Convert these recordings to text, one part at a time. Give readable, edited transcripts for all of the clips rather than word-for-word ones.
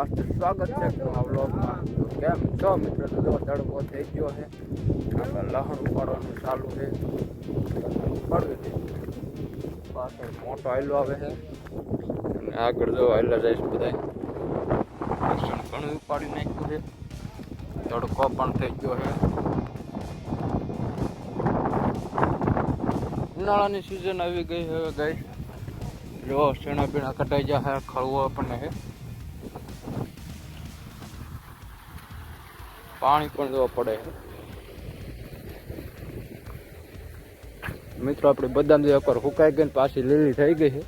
પાછળ સ્વાગત છે આ વ્લોગમાં. તો કેમ છો મિત્રો? તો તડકો થઈ ગયો છે, આપણે લહણ ઉપાડવાનું ચાલુ છે. ઉપાડવી છે પાછળ મોટો આયલો આવે છે અને આગળ જો આયલા જઈશ બધા લસણ ઘણું ઉપાડી નાખ્યું છે. તડકો પણ થઈ ગયો છે. ઉનાળાની સિઝન આવી ગઈ હવે ગાઈસ. જો શેણા બીણા કટાઈ જાય, ખળવો આપણને છે. પાણી પણ જોવા પડે મિત્રો. આપણે બદામ જે ઉપર સુકાઈ ગઈ પાછી લીલી થઈ ગઈ છે.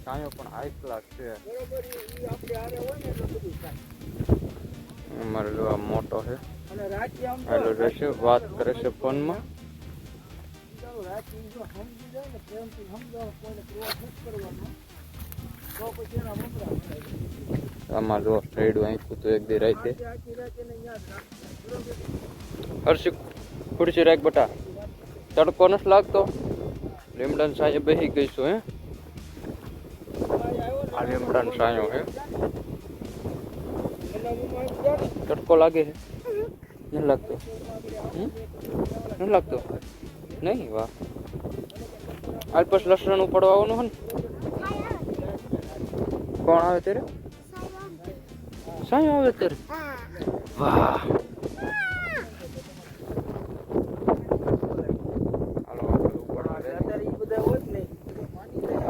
છાંયો પણ હાઈ ક્લાસ છે. અમારે જો આ મોટો છે, હેલો રહેશે, વાત કરે છે ફોનમાં. આમાં જો રેડું આંખ્યું તો એક દી રાતે. હર્ષિક ખુરશી રાખ બટા, તડકો નથી લાગતો. લીમડા સાંજે બેસી ગઈશું હે. આ લીમડા સાંયો હે. તડકો લાગે છે? નથી લાગતો? નથી લાગતો? નહીં? વાહ. આજ પછી લસણ ઉપાડવા આવવાનું હે ને? કોણ આવે ત્યારે? સાંયો આવે ત્યારે? વાહ.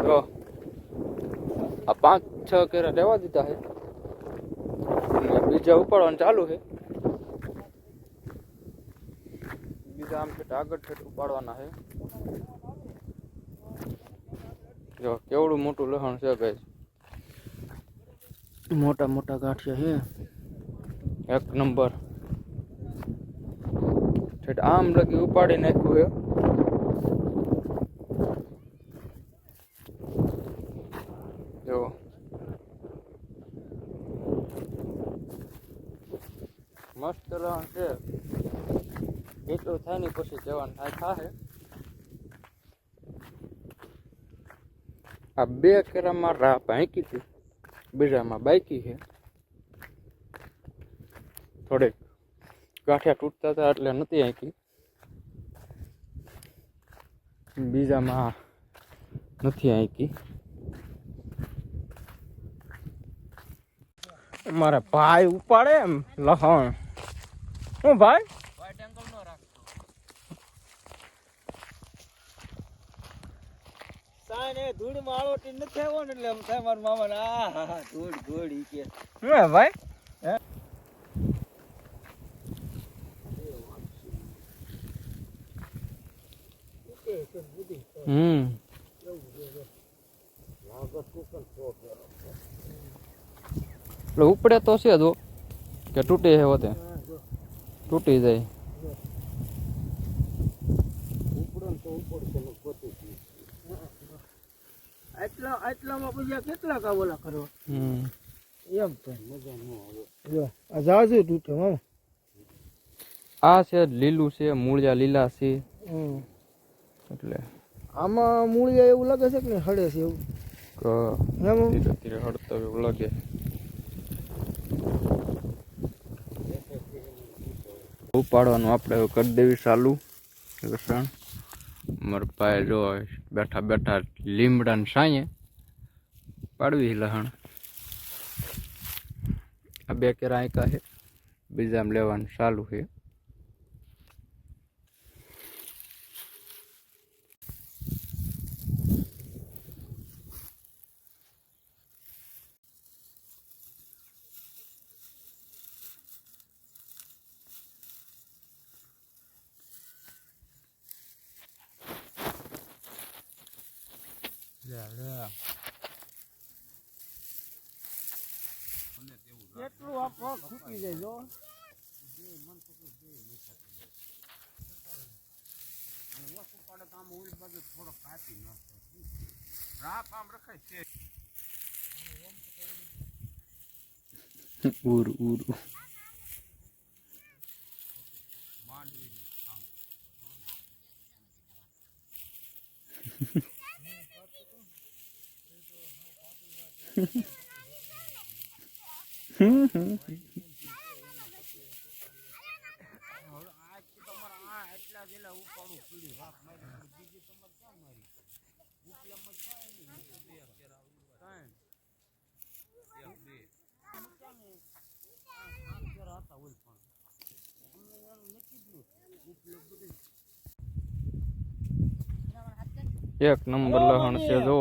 જો આ 5-6 કેરા લેવા દીધા છે, બીજા ઉપાડવાનું ચાલુ છે. બીજા આમ છે આગળ છે ઉપાડવાના છે. જો કેવડું મોટું લસણ છે ગાઈસ. મોટા મોટા ગાંઠિયા છે, એક નંબર. આમ લગી ઉપાડી નાખ્યું છે. જો મસ્ત લસણ છે. એટલું થાય ને પછી જવાનું થાય. આ 2 કેરામાં રાહ ભાંકી હતી, બીજામાં બાકી છે. થોડેક ગાંઠિયા તૂટતા હતા એટલે નથી આંકી. બીજામાં નથી આંકી. મારા ભાઈ ઉપાડે એમ લહણ. હું ભાઈ ધૂળ માં આળોટી નથી આવ્યો ને એટલે એમ થાય મારા મામા ને આ ધૂળ ધૂળ ઈ કે હું ભાઈ. એટલે ઉપડે તો છે જો કે તૂટે છે હોતે તૂટી જાય. આટલામાં પછી કેટલા કાવલા કરવા એમ તો મજા ન આવે. આ જાજુ તૂટે મામા. આ છે લીલું છે, મૂળિયા લીલા છે એટલે આમાં મૂળિયા એવું લાગે છે કે હળે છે એવું ધીરે ધીરે હળતા એવું લાગે. ઉપાડવાનું આપણે કરી દેવી ચાલુ લસણ. મારા ભાઈ જો બેઠા બેઠા લીમડા ને સાંયે પાડવી લહણ. આ 2 કેરા આંકા છે, બીજામાં લેવાનું ચાલુ છે. કેટલું આ પગ ખૂટી જાય જો. એક નંબર લહણ છે જો.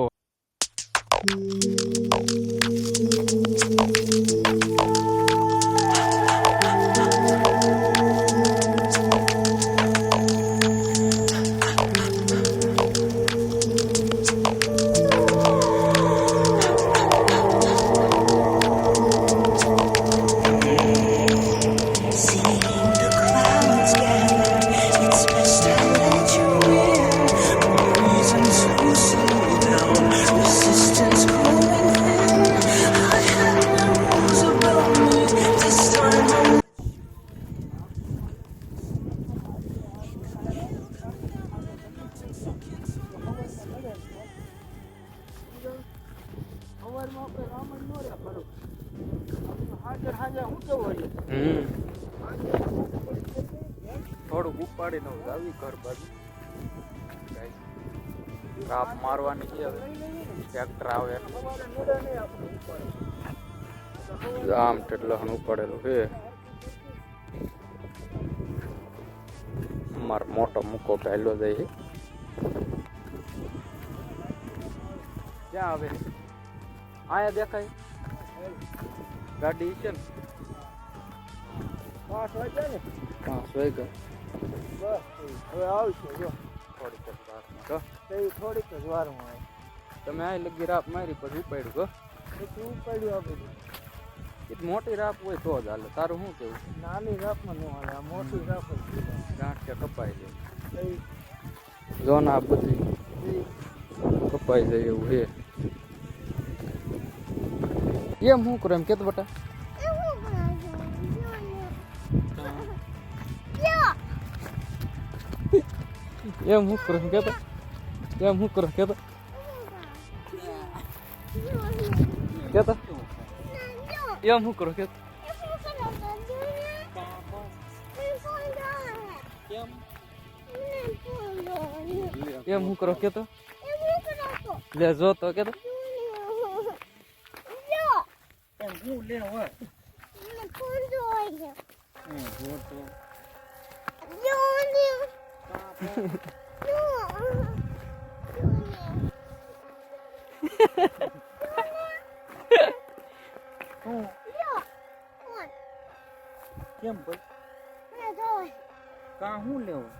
થોડુંક ઉપાડીને આવી ઘર બાજુ કાપ મારવાની છે. હવે ટ્રેક્ટર આવે આમ લહણ ઉપાડેલું છે. મારો મોટો મૂકો પહેલો જાય છે. ક્યાં આવે આયા દેખાય ગાડી છે ને 5 વાગ્યા ને 5 વાગ્યા હવે આવશે જો થોડીક જ વારમાં આવે. તમે આ લગી રાપ મારી પછી ઉપાડ્યું ઉપાડ્યું આપણે મોટી રાપ હોય તો જ હાલે. તારું શું કેવું? નાની રાપમાં ન હાલે, આ મોટી રાપ ગાંઠિયા કપાઈ જાય જો ને આ બધી કપાઈ જાય એવું છે. એમ શું કરો એમ કેતો બટા એમ શું કરો કેતો એમ શું કરો કેતો કેતો એમ શું કરો કેતો એમ શું કરો કેતો લે જો તો કેતો કેમ ભાઈ કા હું લેવું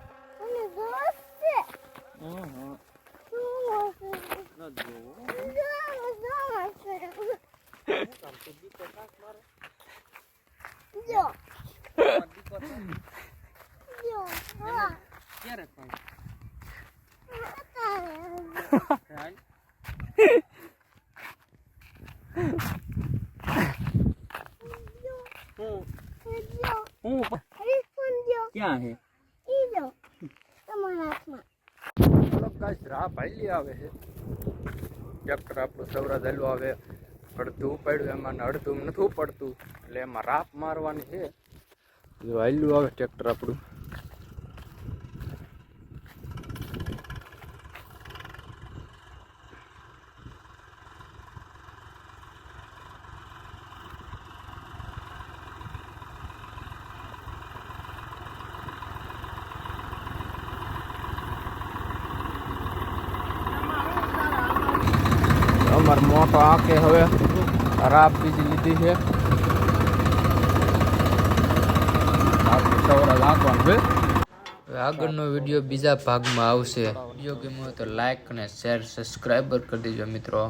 ક્યારે ક્યાં હે રાહ ભાઈ આવે છે. ટ્રેક્ટર આપણું સૌરા દહેલું આવે અડધું ઉપાડ્યું એમાં અડધું નથી પડતું એટલે એમાં રાપ મારવાની છે. જો હાલ્યું આવે ટ્રેક્ટર આપણું. અમાર મોટો આંખે હવે રાપ બીજી લીધી છે. આગળનો વિડીયો બીજા ભાગમાં આવશે. વિડીયો ગમ્યો તો લાઈક અને શેર સબસ્ક્રાઈબર કરી દેજો મિત્રો.